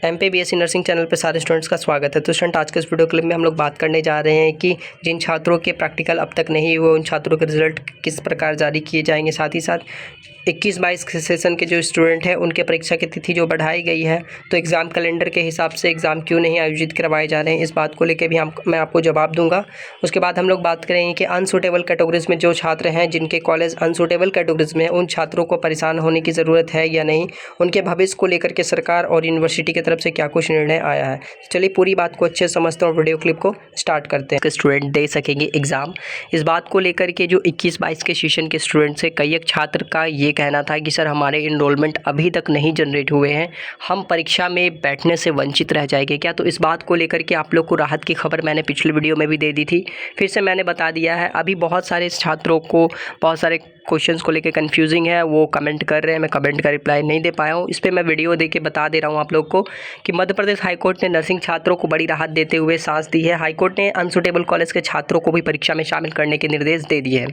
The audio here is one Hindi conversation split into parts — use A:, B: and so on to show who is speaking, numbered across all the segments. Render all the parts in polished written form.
A: एमपी बीएससी नर्सिंग चैनल पे सारे स्टूडेंट्स का स्वागत है। तो स्टूडेंट, आज के इस वीडियो क्लिप में हम लोग बात करने जा रहे हैं कि जिन छात्रों के प्रैक्टिकल अब तक नहीं हुए उन छात्रों के रिजल्ट किस प्रकार जारी किए जाएंगे। साथ ही साथ 21-22 सेशन के जो स्टूडेंट हैं उनके परीक्षा की तिथि जो बढ़ाई गई है, तो एग्ज़ाम कैलेंडर के हिसाब से एग्ज़ाम क्यों नहीं आयोजित करवाए जा रहे हैं, इस बात को लेकर भी मैं आपको जवाब दूंगा। उसके बाद हम लोग बात करेंगे कि अनसूटेबल कैटेगरीज में जो छात्र हैं जिनके कॉलेज अनसूटेबल कैटेगरीज में, उन छात्रों को परेशान होने की ज़रूरत है या नहीं, उनके भविष्य को लेकर के सरकार और यूनिवर्सिटी की तरफ से क्या कुछ निर्णय आया है। चलिए पूरी बात को अच्छे से समझते हैं और वीडियो क्लिप को स्टार्ट करते हैं। स्टूडेंट दे सकेंगे एग्ज़ाम, इस बात को लेकर के जो 21-22 के सेशन के स्टूडेंट्स है, कई एक छात्र का ये कहना था कि सर हमारे इनरोलमेंट अभी तक नहीं जनरेट हुए हैं, हम परीक्षा में बैठने से वंचित रह जाएंगे क्या। तो इस बात को लेकर के आप लोग को राहत की खबर मैंने पिछले वीडियो में भी दे दी थी, फिर से मैंने बता दिया है। अभी बहुत सारे छात्रों को बहुत सारे क्वेश्चंस को लेकर कंफ्यूजिंग है, वो कमेंट कर रहे हैं, मैं कमेंट का रिप्लाई नहीं दे पाया हूँ। इस पर मैं वीडियो दे के बता दे रहा हूँ आप लोग को कि मध्य प्रदेश हाईकोर्ट ने नर्सिंग छात्रों को बड़ी राहत देते हुए सांस दी है। हाईकोर्ट ने अनसूटेबल कॉलेज के छात्रों को भी परीक्षा में शामिल करने के निर्देश दे दिए हैं।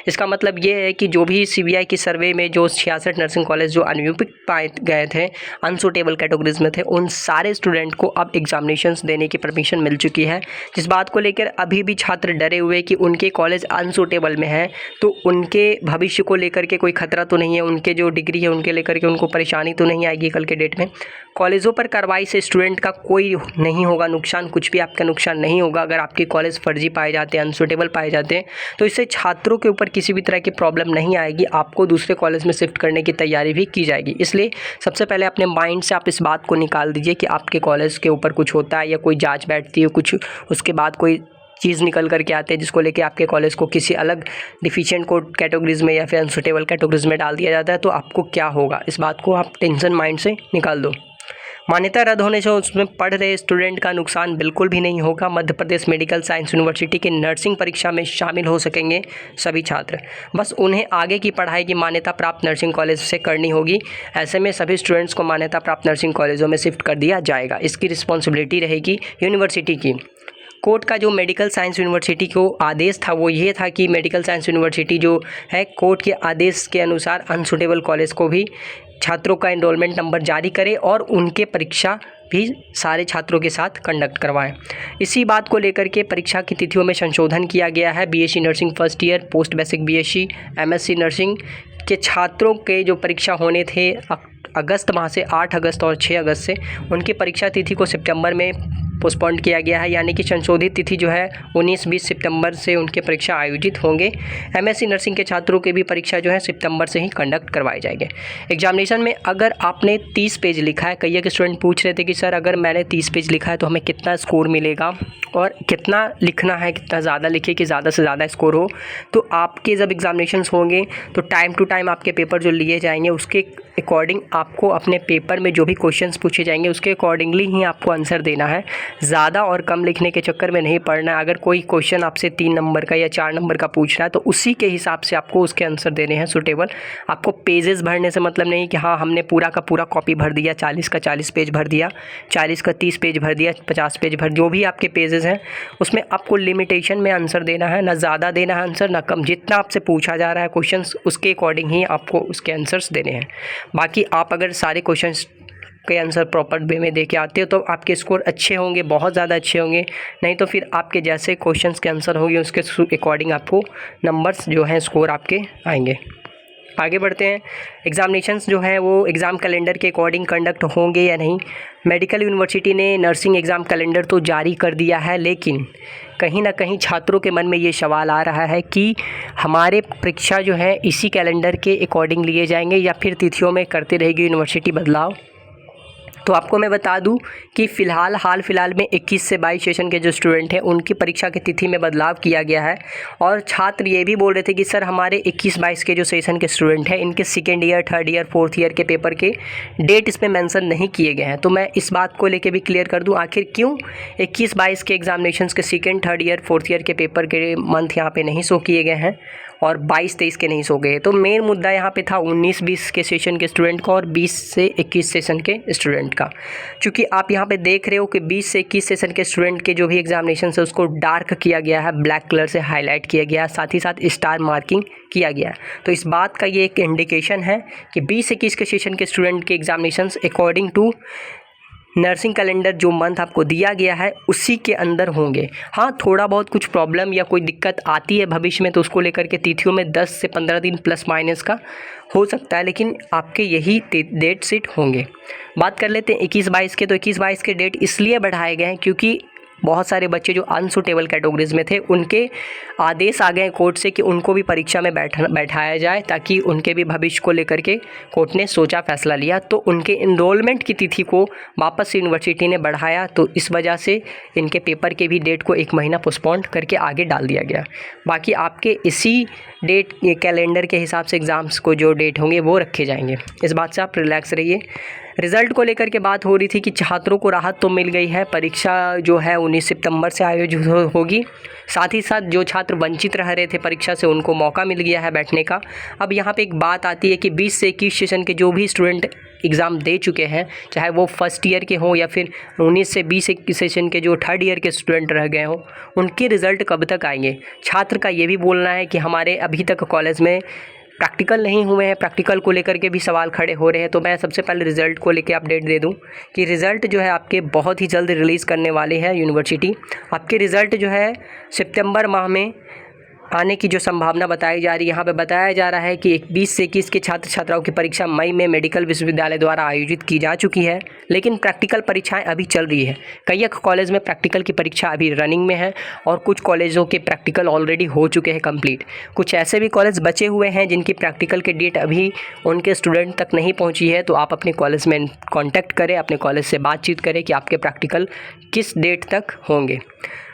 A: इसका मतलब ये है कि जो भी सीबीआई की सर्वे में जो 66 नर्सिंग कॉलेज जो अनयूपिक पाए गए थे, अनसूटेबल कैटेगरीज में थे, उन सारे स्टूडेंट को अब एग्जामिनेशंस देने की परमिशन मिल चुकी है। जिस बात को लेकर अभी भी छात्र डरे हुए कि उनके कॉलेज अनसूटेबल में है तो उनके भविष्य को लेकर के कोई खतरा तो नहीं है, उनके जो डिग्री है उनके लेकर के उनको परेशानी तो नहीं आएगी कल के डेट में। कॉलेजों पर कार्रवाई से स्टूडेंट का कोई नहीं होगा नुकसान, कुछ भी आपका नुकसान नहीं होगा। अगर आपके कॉलेज फर्जी पाए जाते हैं, अनसूटेबल पाए जाते हैं, तो इससे छात्रों के ऊपर किसी भी तरह की प्रॉब्लम नहीं आएगी, आपको दूसरे कॉलेज में शिफ्ट करने की तैयारी भी की जाएगी। इसलिए सबसे पहले अपने माइंड से आप इस बात को निकाल दीजिए कि आपके कॉलेज के ऊपर कुछ होता है या कोई जाँच बैठती है कुछ, उसके बाद कोई चीज़ निकल करके आते हैं जिसको लेके आपके कॉलेज को किसी अलग डिफिशिएंट कोड कैटेगरीज में या फिर अनसूटेबल कैटेगरीज में डाल दिया जाता है, तो आपको क्या होगा, इस बात को आप टेंशन माइंड से निकाल दो। मान्यता रद्द होने से उसमें पढ़ रहे स्टूडेंट का नुकसान बिल्कुल भी नहीं होगा। Madhya Pradesh medical science university की नर्सिंग परीक्षा में शामिल हो सकेंगे सभी छात्र, बस उन्हें आगे की पढ़ाई की मान्यता प्राप्त नर्सिंग कॉलेज से करनी होगी। ऐसे में सभी स्टूडेंट्स को मान्यता प्राप्त नर्सिंग कॉलेजों में शिफ्ट कर दिया जाएगा। इसकी रिस्पॉन्सिबिलिटी रहेगी यूनिवर्सिटी की। कोर्ट का जो मेडिकल साइंस यूनिवर्सिटी को आदेश था वो ये था कि मेडिकल साइंस यूनिवर्सिटी जो है, कोर्ट के आदेश के अनुसार अनसूटेबल कॉलेज को भी छात्रों का एनरोलमेंट नंबर जारी करे और उनके परीक्षा भी सारे छात्रों के साथ कंडक्ट करवाएं। इसी बात को लेकर के परीक्षा की तिथियों में संशोधन किया गया है। BSc nursing first year, post basic BSc, MSc nursing के छात्रों के जो परीक्षा होने थे अगस्त माह से 8 अगस्त और 6 अगस्त से, उनकी परीक्षा तिथि को सितंबर में पोस्टपोन किया गया है, यानी कि संशोधित तिथि जो है 19-20 सितंबर से उनके परीक्षा आयोजित होंगे। एमएससी नर्सिंग के छात्रों के भी परीक्षा जो है सितंबर से ही कंडक्ट करवाए जाएंगे। एग्जामिनेशन में अगर आपने 30 पेज लिखा है, कई एक स्टूडेंट पूछ रहे थे कि सर अगर मैंने 30 पेज लिखा है तो हमें कितना स्कोर मिलेगा और कितना लिखना है, कितना ज़्यादा लिखे कि ज़्यादा से ज़्यादा स्कोर हो। तो आपके जब एग्जामिनेशंस होंगे तो टाइम टू टाइम आपके पेपर जो लिए जाएंगे उसके अकॉर्डिंग आपको अपने पेपर में जो भी क्वेश्चंस पूछे जाएंगे उसके अकॉर्डिंगली ही आपको आंसर देना है। ज़्यादा और कम लिखने के चक्कर में नहीं पढ़ना है। अगर कोई क्वेश्चन आपसे 3 नंबर का या 4 नंबर का पूछ रहा है तो उसी के हिसाब से आपको उसके आंसर देने हैं सूटेबल। आपको पेजेस भरने से मतलब नहीं कि हाँ हमने पूरा का पूरा कॉपी भर दिया, 40 का 40 पेज भर दिया, 40 का 30 पेज भर दिया, 50 पेज भर, जो भी आपके पेजेस हैं उसमें आपको लिमिटेशन में आंसर देना है, ना ज़्यादा देना है आंसर ना कम। जितना आपसे पूछा जा रहा है क्वेश्चन उसके अकॉर्डिंग ही आपको उसके आंसर्स देने हैं। बाकी आप अगर सारे क्वेश्चंस के आंसर प्रॉपर वे में दे के आते हो तो आपके स्कोर अच्छे होंगे, बहुत ज़्यादा अच्छे होंगे। नहीं तो फिर आपके जैसे क्वेश्चंस के आंसर होंगे उसके अकॉर्डिंग आपको नंबर्स जो हैं स्कोर आपके आएंगे। आगे बढ़ते हैं। एग्ज़ामिनेशंस जो हैं वो एग्ज़ाम कैलेंडर के अकॉर्डिंग कंडक्ट होंगे या नहीं। मेडिकल यूनिवर्सिटी ने नर्सिंग एग्ज़ाम कैलेंडर तो जारी कर दिया है, लेकिन कहीं ना कहीं छात्रों के मन में ये सवाल आ रहा है कि हमारे परीक्षा जो है इसी कैलेंडर के अकॉर्डिंग लिए जाएंगे या फिर तिथियों में करते रहेगी यूनिवर्सिटी बदलाव। तो आपको मैं बता दूं कि हाल फिलहाल में 21 से 22 सेशन के जो स्टूडेंट हैं उनकी परीक्षा की तिथि में बदलाव किया गया है। और छात्र ये भी बोल रहे थे कि सर हमारे 21-22 के जो सेशन के स्टूडेंट हैं इनके second year, third year, fourth year के पेपर के डेट इसमें मेंशन नहीं किए गए हैं। तो मैं इस बात को लेके भी क्लियर कर दूं आखिर क्यों 21-22 के एग्जामिनेशंस के second, third year, fourth year के पेपर के मंथ यहाँ पे नहीं शो किए गए हैं और 22-23 के नहीं सो गए। तो मेन मुद्दा यहाँ पे था 19-20 के सेशन के स्टूडेंट का और 20 से 21 सेशन के स्टूडेंट का। क्योंकि आप यहाँ पे देख रहे हो कि 20 से 21 सेशन के स्टूडेंट के जो भी एग्जामिनेशन है उसको डार्क किया गया है, ब्लैक कलर से हाईलाइट किया गया है, साथ ही साथ स्टार मार्किंग किया गया है। तो इस बात का ये एक इंडिकेशन है कि 20-21 के सेशन के स्टूडेंट के examination according to nursing calendar जो मंथ आपको दिया गया है उसी के अंदर होंगे। हाँ, थोड़ा बहुत कुछ प्रॉब्लम या कोई दिक्कत आती है भविष्य में तो उसको लेकर के तिथियों में 10 से 15 दिन प्लस माइनस का हो सकता है, लेकिन आपके यही डेट सेट होंगे। बात कर लेते हैं 21-22 के। तो 21-22 के डेट इसलिए बढ़ाए गए हैं क्योंकि बहुत सारे बच्चे जो अनसुटेबल कैटेगरीज में थे उनके आदेश आ गए कोर्ट से कि उनको भी परीक्षा में बैठाया जाए, ताकि उनके भी भविष्य को लेकर के कोर्ट ने सोचा, फैसला लिया। तो उनके इनरोलमेंट की तिथि को वापस यूनिवर्सिटी ने बढ़ाया, तो इस वजह से इनके पेपर के भी डेट को 1 महीना पोस्टपोन करके आगे डाल दिया गया। बाकी आपके इसी डेट कैलेंडर के हिसाब से एग्ज़ाम्स को जो डेट होंगे वो रखे जाएंगे, इस बात से आप रिलैक्स रहिए। रिज़ल्ट को लेकर के बात हो रही थी कि छात्रों को राहत तो मिल गई है, परीक्षा जो है 19 सितंबर से आयोजित होगी। साथ ही साथ जो छात्र वंचित रह रहे थे परीक्षा से उनको मौका मिल गया है बैठने का। अब यहाँ पे एक बात आती है कि 20 से 21 सेशन के जो भी स्टूडेंट एग्ज़ाम दे चुके हैं, चाहे वो फर्स्ट ईयर के हों या फिर 19 से 20 सेशन के जो थर्ड ईयर के स्टूडेंट रह गए हों, उनके रिज़ल्ट कब तक आएंगे। छात्र का ये भी बोलना है कि हमारे अभी तक कॉलेज में प्रैक्टिकल नहीं हुए हैं, प्रैक्टिकल को लेकर के भी सवाल खड़े हो रहे हैं। तो मैं सबसे पहले रिज़ल्ट को लेकर अपडेट दे दूं कि रिज़ल्ट जो है आपके बहुत ही जल्द रिलीज़ करने वाले हैं यूनिवर्सिटी। आपके रिज़ल्ट जो है सितंबर माह में आने की जो संभावना बताई जा रही है। यहाँ पे बताया जा रहा है कि 20 से 21 के छात्र छात्राओं की परीक्षा मई में मेडिकल विश्वविद्यालय द्वारा आयोजित की जा चुकी है, लेकिन प्रैक्टिकल परीक्षाएं अभी चल रही है। कई कॉलेज में प्रैक्टिकल की परीक्षा अभी रनिंग में है और कुछ कॉलेजों के प्रैक्टिकल ऑलरेडी हो चुके हैं कंप्लीट। कुछ ऐसे भी कॉलेज बचे हुए हैं जिनकी प्रैक्टिकल की डेट अभी उनके स्टूडेंट तक नहीं पहुँची है। तो आप अपने कॉलेज में कॉन्टैक्ट करें, अपने कॉलेज से बातचीत करें कि आपके प्रैक्टिकल किस डेट तक होंगे।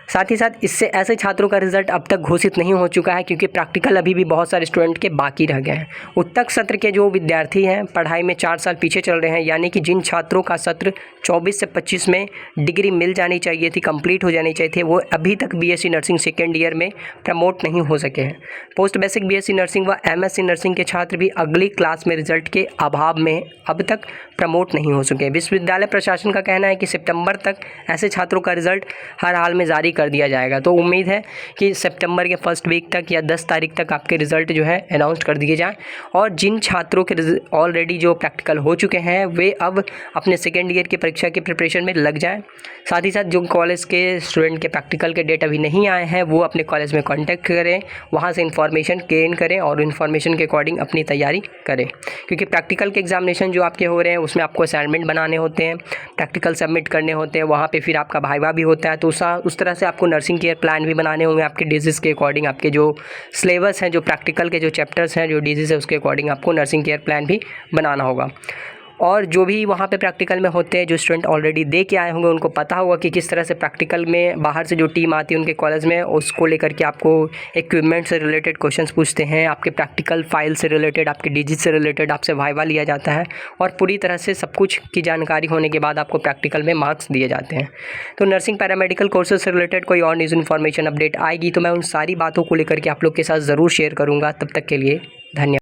A: साथ ही साथ इससे ऐसे छात्रों का रिज़ल्ट अब तक घोषित नहीं हो चुका है क्योंकि प्रैक्टिकल अभी भी बहुत सारे स्टूडेंट के बाकी रह गए हैं। उत्तक सत्र के जो विद्यार्थी हैं पढ़ाई में 4 साल पीछे चल रहे हैं, यानी कि जिन छात्रों का सत्र 24 से 25 में डिग्री मिल जानी चाहिए थी, कंप्लीट हो जानी चाहिए थी, वो अभी तक बीएससी नर्सिंग सेकेंड ईयर में प्रमोट नहीं हो सके हैं। पोस्ट बेसिक बीएससी नर्सिंग व एमएससी नर्सिंग के छात्र भी अगली क्लास में रिजल्ट के अभाव में अब तक प्रमोट नहीं हो सके। विश्वविद्यालय प्रशासन का कहना है कि सितंबर तक ऐसे छात्रों का रिजल्ट हर हाल में जारी कर दिया जाएगा। तो उम्मीद है कि सितंबर के फर्स्ट वीक तक या 10 तारीख तक आपके रिजल्ट जो है अनाउंस कर दिए जाएं। और जिन छात्रों के ऑलरेडी जो प्रैक्टिकल हो चुके हैं वे अब अपने सेकेंड ईयर की परीक्षा की प्रिपरेशन में लग जाएं। साथ ही साथ जो कॉलेज के स्टूडेंट के प्रैक्टिकल के डेट अभी नहीं आए हैं वो अपने कॉलेज में कॉन्टैक्ट करें, वहाँ से इन्फॉर्मेशन गेन करें और इन्फॉर्मेशन के अकॉर्डिंग अपनी तैयारी करें, क्योंकि प्रैक्टिकल के एग्जामिनेशन जो आपके हो रहे हैं उसमें आपको असाइनमेंट बनाने होते हैं, प्रैक्टिकल सबमिट करने होते हैं, वहाँ पे फिर आपका भाइवा भी होता है। तो उस तरह से आपको नर्सिंग केयर प्लान भी बनाने होंगे आपके डिजीज़ के अकॉर्डिंग। आपके जो सिलेबस हैं, जो प्रैक्टिकल के जो चैप्टर्स हैं, जो डिजीज़ है उसके अकॉर्डिंग आपको नर्सिंग केयर प्लान भी बनाना होगा। और जो भी वहाँ पे प्रैक्टिकल में होते हैं, जो स्टूडेंट ऑलरेडी दे के आए होंगे उनको पता होगा कि किस तरह से प्रैक्टिकल में बाहर से जो टीम आती है उनके कॉलेज में, उसको लेकर के आपको इक्विपमेंट से रिलेटेड क्वेश्चंस पूछते हैं, आपके प्रैक्टिकल फाइल से रिलेटेड, आपके डिजिट से रिलेटेड आपसे वाइवा लिया जाता है और पूरी तरह से सब कुछ की जानकारी होने के बाद आपको प्रैक्टिकल में मार्क्स दिए जाते हैं। तो नर्सिंग पैरामेडिकल कोर्सेज से रिलेटेड कोई और न्यूज़ इन्फॉर्मेशन अपडेट आएगी तो मैं उन सारी बातों को लेकर के आप लोग के साथ ज़रूर शेयर करूँगा। तब तक के लिए धन्यवाद।